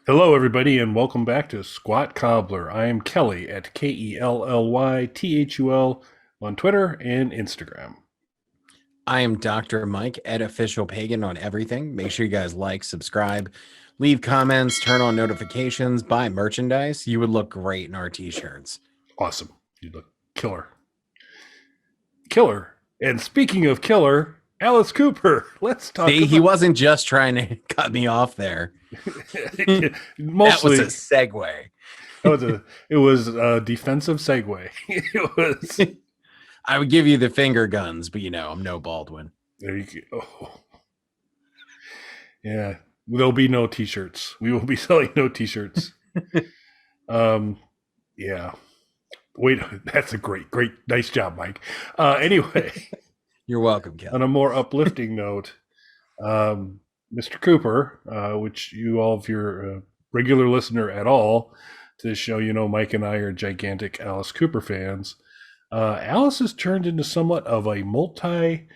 Hello, everybody, and welcome back to Squat Cobbler. I am Kelly at KELLYTHUL on Twitter and Instagram. I am Dr. Mike at Official Pagan on everything. Make sure you guys like, subscribe, leave comments, turn on notifications, buy merchandise. You would look great in our t-shirts. Awesome. You look killer. Killer. And speaking of killer, Alice Cooper. Let's talk See, he wasn't just trying to cut me off there. Mostly, that was a segue. It was a defensive segue. It was. I would give you the finger guns, but I'm no Baldwin. There you go. Oh. Yeah, there'll be no t-shirts. We will be selling no t-shirts. Yeah. Wait, that's a great, nice job, Mike. Anyway. You're welcome, Kelly. On a more uplifting note, Mr. Cooper, which you all, if you're a regular listener at all to this show, Mike and I are gigantic Alice Cooper fans. Alice has turned into somewhat of a multimedia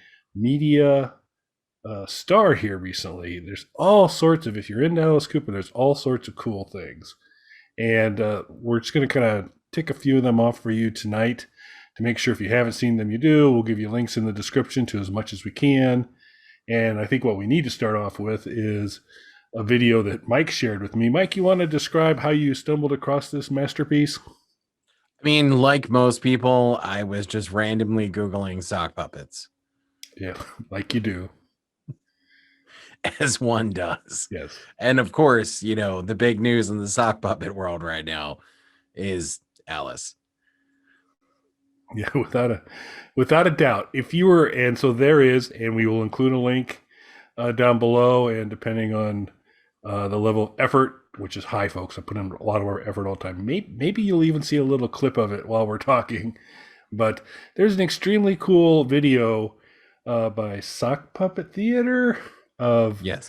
star here recently. There's all sorts of, if you're into Alice Cooper, there's all sorts of cool things. And we're just going to kind of tick a few of them off for you tonight to make sure if you haven't seen them, you do. We'll give you links in the description to as much as we can. And I think what we need to start off with is a video that Mike shared with me. Mike, you want to describe how you stumbled across this masterpiece? I mean, like most people, I was just randomly Googling sock puppets. Yeah, like you do. As one does. Yes. And of course, the big news in the sock puppet world right now is Alice. Yeah, without a doubt. If you were, and so there is, and we will include a link down below, and depending on the level of effort, which is high, folks, I put in a lot of our effort all the time. Maybe you'll even see a little clip of it while we're talking. But there's an extremely cool video by Sock Puppet Theater of which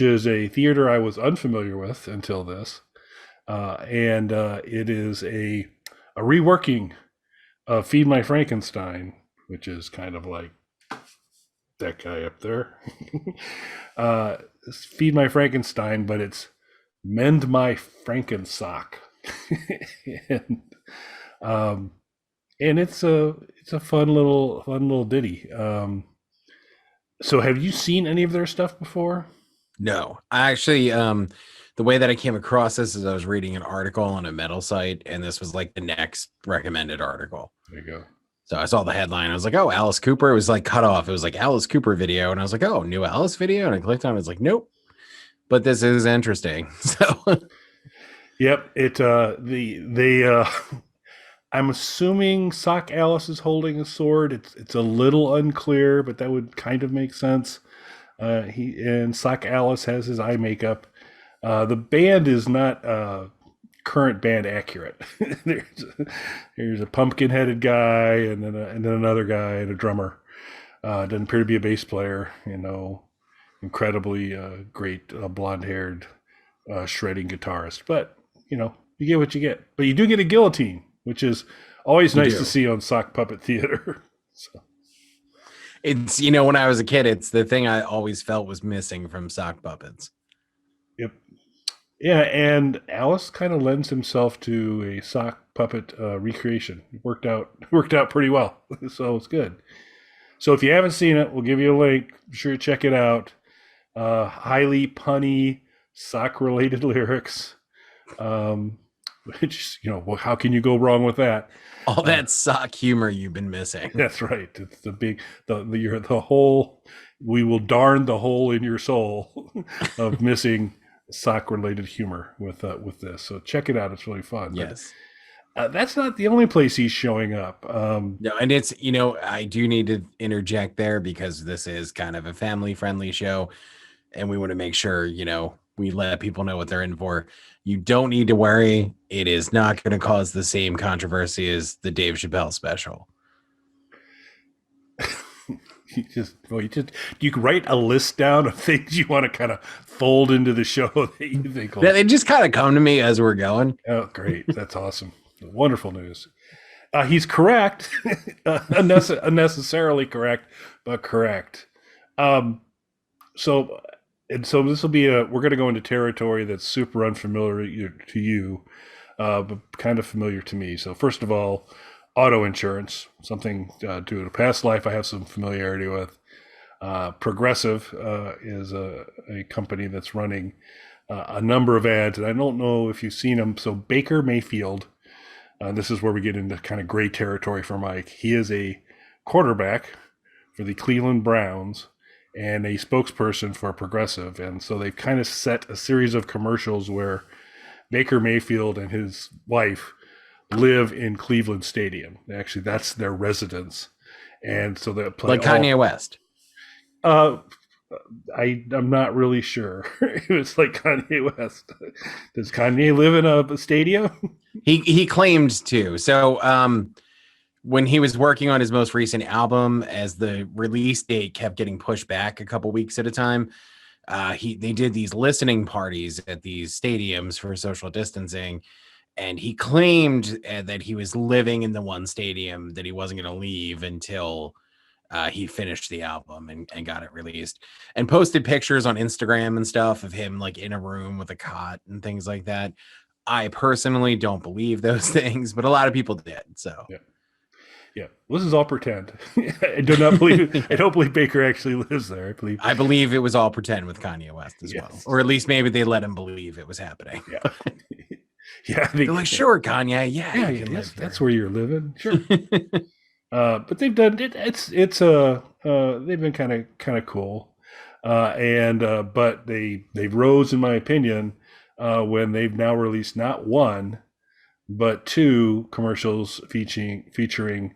is a theater I was unfamiliar with until this, and it is a reworking of Feed My Frankenstein, which is kind of like that guy up there. Feed My Frankenstein, but it's Mend My Frankensock. and it's a fun little ditty. So have you seen any of their stuff before? No, I actually, the way that I came across this is I was reading an article on a metal site, and this was like the next recommended article. There you go. So I saw the headline. I was like, oh, Alice Cooper. It was like cut off. It was like Alice Cooper video. And I was like, oh, new Alice video. And I clicked on it. I was like, nope. But this is interesting. So yep. I'm assuming Sock Alice is holding a sword. It's a little unclear, but that would kind of make sense. Sock Alice has his eye makeup. The band is not current band accurate. there's a pumpkin-headed guy, and then another guy, and a drummer. Doesn't appear to be a bass player. Incredibly great blonde-haired shredding guitarist. But you get what you get. But you do get a guillotine, which is always nice to see on Sock Puppet Theater. So. It's when I was a kid, it's the thing I always felt was missing from sock puppets. Yep. Yeah, and Alice kind of lends himself to a sock puppet recreation. It worked out pretty well, so it's good. So if you haven't seen it, we'll give you a link. Be sure to check it out. Highly punny sock-related lyrics, which how can you go wrong with that? All that sock humor you've been missing. That's right. It's the whole. We will darn the hole in your soul of missing sock-related humor with this. So check it out; it's really fun. Yes, but, that's not the only place he's showing up. No, and it's I do need to interject there because this is kind of a family-friendly show, and we want to make sure we let people know what they're in for. You don't need to worry; it is not going to cause the same controversy as the Dave Chappelle special. You can write a list down of things you want to kind of fold into the show that you think. They just kind of come to me as we're going. Oh, great! That's awesome. Wonderful news. He's correct, unnecessarily correct, but correct. So and so this will be we're going to go into territory that's super unfamiliar to you, but kind of familiar to me. So first of all, auto insurance, something due to a past life I have some familiarity with. Progressive is a company that's running a number of ads, and I don't know if you've seen them. So Baker Mayfield, this is where we get into kind of gray territory for Mike. He is a quarterback for the Cleveland Browns and a spokesperson for Progressive, and so they've kind of set a series of commercials where Baker Mayfield and his wife live in Cleveland Stadium. Actually, that's their residence, and so they play Like Kanye West. Uh, I'm not really sure. It's like Kanye West. Does Kanye live in a stadium? He claimed to. So when he was working on his most recent album, as the release date kept getting pushed back a couple weeks at a time, they did these listening parties at these stadiums for social distancing, and he claimed that he was living in the one stadium, that he wasn't going to leave until he finished the album and got it released, and posted pictures on Instagram and stuff of him like in a room with a cot and things like that. I personally don't believe those things, but a lot of people did. So Yeah. Yeah. This is all pretend. I do not believe I don't believe Baker actually lives there. I believe it was all pretend with Kanye West as well. Yes. Or at least maybe they let him believe it was happening. Yeah. Yeah. They're like, sure, Kanye. Yeah, Yeah, you can yes, live that's here. where you're living. Sure. But they've done it. They've been kind of cool, and but they've rose in my opinion when they've now released not one but two commercials featuring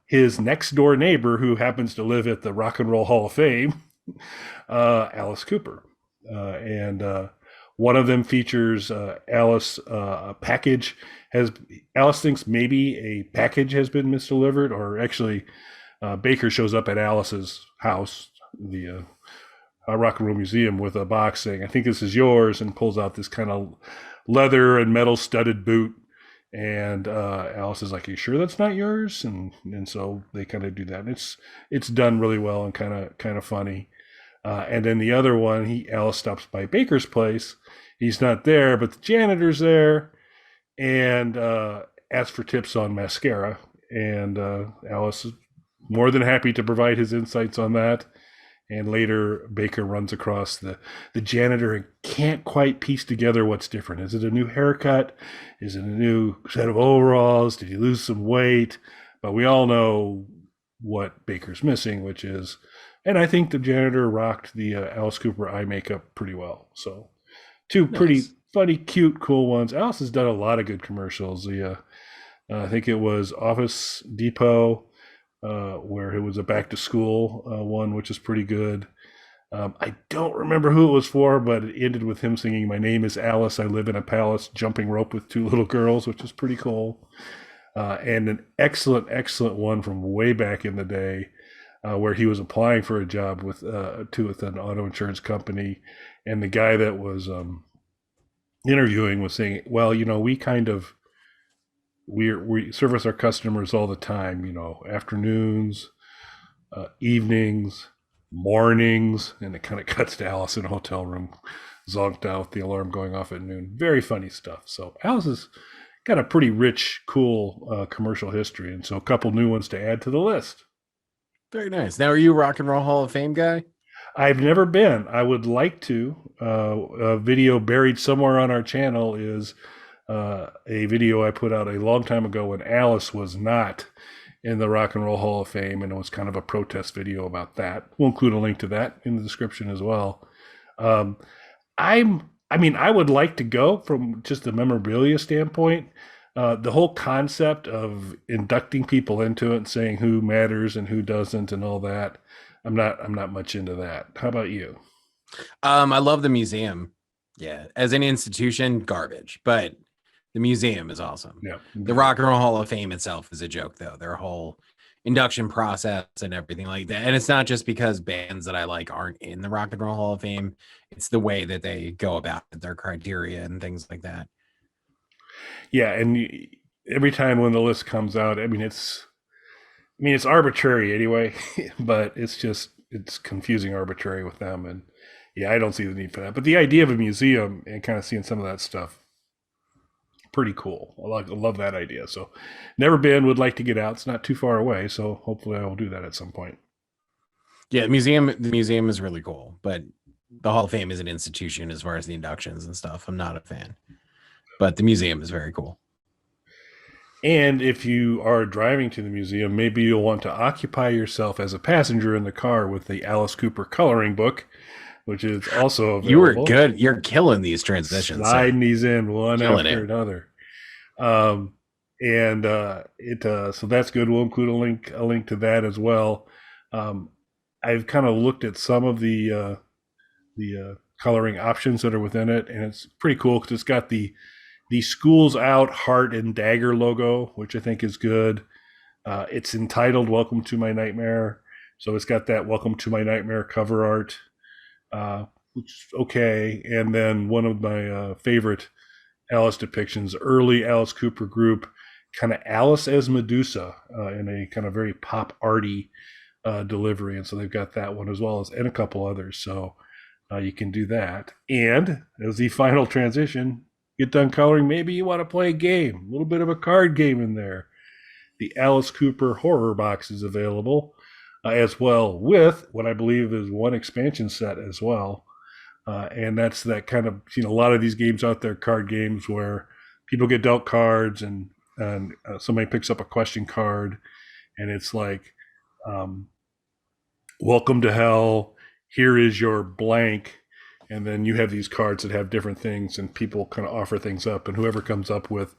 his next door neighbor who happens to live at the Rock and Roll Hall of Fame, Alice Cooper, and one of them features Alice. A package has Alice thinks maybe a package has been misdelivered, or actually, Baker shows up at Alice's house, the Rock and Roll Museum, with a box saying, "I think this is yours," and pulls out this kind of leather and metal studded boot. And Alice is like, "Are you sure that's not yours?" And so they kind of do that. And it's done really well and kind of funny. And then the other one, Alice stops by Baker's place. He's not there, but the janitor's there, and asks for tips on mascara. And Alice is more than happy to provide his insights on that. And later, Baker runs across the janitor and can't quite piece together what's different. Is it a new haircut? Is it a new set of overalls? Did he lose some weight? But we all know what Baker's missing, which is, and I think the janitor rocked the Alice Cooper eye makeup pretty well. So, two pretty Nice. funny, cute, cool ones. Alice has done a lot of good commercials. I think it was Office Depot, where it was a back to school one, which is pretty good. I don't remember who it was for, but it ended with him singing, "My name is Alice. I live in a palace, jumping rope with two little girls," which is pretty cool. And an excellent, excellent one from way back in the day, where he was applying for a job with an auto insurance company, and the guy that was interviewing was saying, "Well, we kind of we service our customers all the time, afternoons, evenings, mornings," and it kind of cuts to Alice in a hotel room, zonked out, the alarm going off at noon. Very funny stuff. So Alice has got a pretty rich, cool commercial history, and so a couple new ones to add to the list. Very nice. Now, are you a Rock and Roll Hall of Fame guy? I've never been. I would like to. A video buried somewhere on our channel is a video I put out a long time ago when Alice was not in the Rock and Roll Hall of Fame, and it was kind of a protest video about that. We'll include a link to that in the description as well. Um, I would like to go from just the memorabilia standpoint. The whole concept of inducting people into it and saying who matters and who doesn't and all that. I'm not much into that. How about you? I love the museum. Yeah, as an institution, garbage, but the museum is awesome. Yeah. The Rock and Roll Hall of Fame itself is a joke, though. Their whole induction process and everything like that. And it's not just because bands that I like aren't in the Rock and Roll Hall of Fame. It's the way that they go about it, their criteria and things like that. Yeah, and every time when the list comes out, it's arbitrary anyway, but it's confusing arbitrary with them, and Yeah, I don't see the need for that. But the idea of a museum and kind of seeing some of that stuff, pretty cool. I love that idea. So, never been, would like to get out. It's not too far away, so hopefully I will do that at some point. Yeah, the museum is really cool, but the Hall of Fame is an institution as far as the inductions and stuff. I'm not a fan, but the museum is very cool. And if you are driving to the museum, maybe you'll want to occupy yourself as a passenger in the car with the Alice Cooper coloring book, which is also available. You were good. You're killing these transitions. Sliding these in one Killing after it. another. And it so that's good. We'll include a link to that as well. Um, I've kind of looked at some of the coloring options that are within it, and it's pretty cool because it's got the Schools Out heart and dagger logo, which I think is good. It's entitled "Welcome to My Nightmare," so it's got that "Welcome to My Nightmare" cover art, which is okay. And then one of my favorite Alice depictions, early Alice Cooper group, kind of Alice as Medusa in a kind of very pop arty delivery, and so they've got that one as well as and a couple others. So you can do that. And as the final transition, get done coloring. Maybe you want to play a game, a little bit of a card game in there. The Alice Cooper horror box is available as well with what I believe is one expansion set as well. And that's that kind of, a lot of these games out there, card games where people get dealt cards and somebody picks up a question card and it's like, welcome to hell. Here is your blank. And then you have these cards that have different things and people kind of offer things up. And whoever comes up with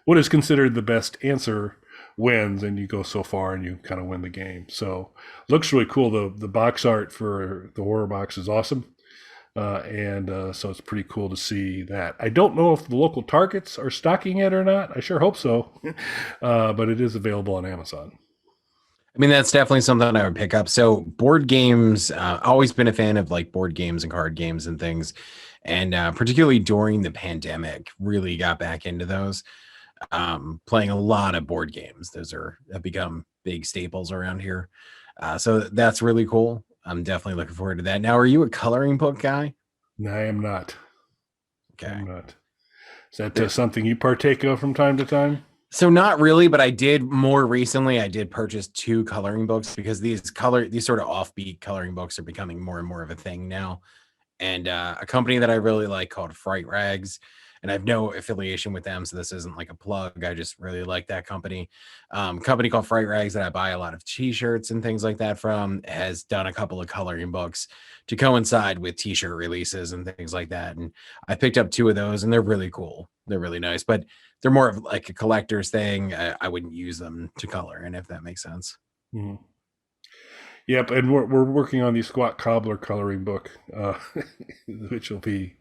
what is considered the best answer wins. And you go so far and you kind of win the game. So looks really cool. The box art for the horror box is awesome. So it's pretty cool to see that. I don't know if the local Targets are stocking it or not. I sure hope so. But it is available on Amazon. I mean, that's definitely something I would pick up. So board games, always been a fan of like board games and card games and things. And particularly during the pandemic, really got back into those. Playing a lot of board games. Those have become big staples around here. So that's really cool. I'm definitely looking forward to that. Now, are you a coloring book guy? No, I am not. Okay. I'm not. Is that something you partake of from time to time? So not really, but I did more recently. I did purchase 2 coloring books because these sort of offbeat coloring books are becoming more and more of a thing now. And a company that I really like called Fright Rags, and I have no affiliation with them, so this isn't like a plug. I just really like that company. Company called Fright Rags that I buy a lot of T-shirts and things like that from has done a couple of coloring books to coincide with T-shirt releases and things like that. And I picked up 2 of those, and they're really cool. They're really nice, but they're more of like a collector's thing. I wouldn't use them to color, and if that makes sense. Mm-hmm. Yep, and we're working on the Squat Cobbler coloring book, which will be,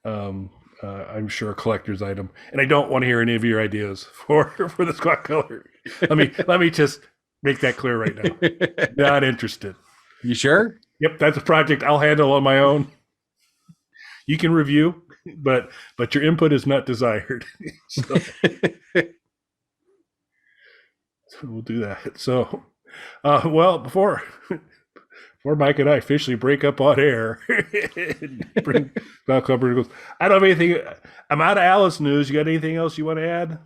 I'm sure, a collector's item. And I don't want to hear any of your ideas for the Squat Color. Let me just make that clear right now. Not interested. You sure? Yep, that's a project I'll handle on my own. You can review, but your input is not desired. So we'll do that. So, well, before Mike and I officially break up on air, bring Squat Cobbler goes. I don't have anything. I'm out of Alice news. You got anything else you want to add?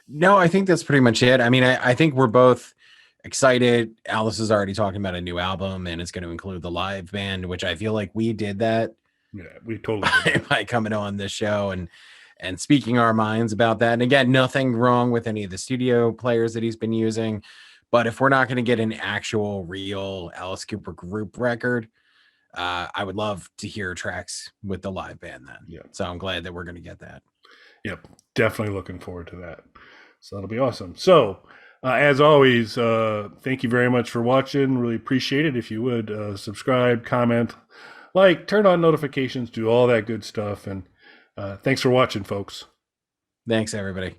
No, I think that's pretty much it. I mean, I think we're both excited. Alice is already talking about a new album, and it's going to include the live band, which I feel like we did that. Yeah, we totally did by coming on this show and speaking our minds about that. And again, nothing wrong with any of the studio players that he's been using, but if we're not going to get an actual real Alice Cooper group record, I would love to hear tracks with the live band then. Yeah. So I'm glad that we're going to get that. Yep, definitely looking forward to that. So that'll be awesome. So as always, thank you very much for watching. Really appreciate it. If you would subscribe, comment, like, turn on notifications, do all that good stuff. And thanks for watching, folks. Thanks, everybody.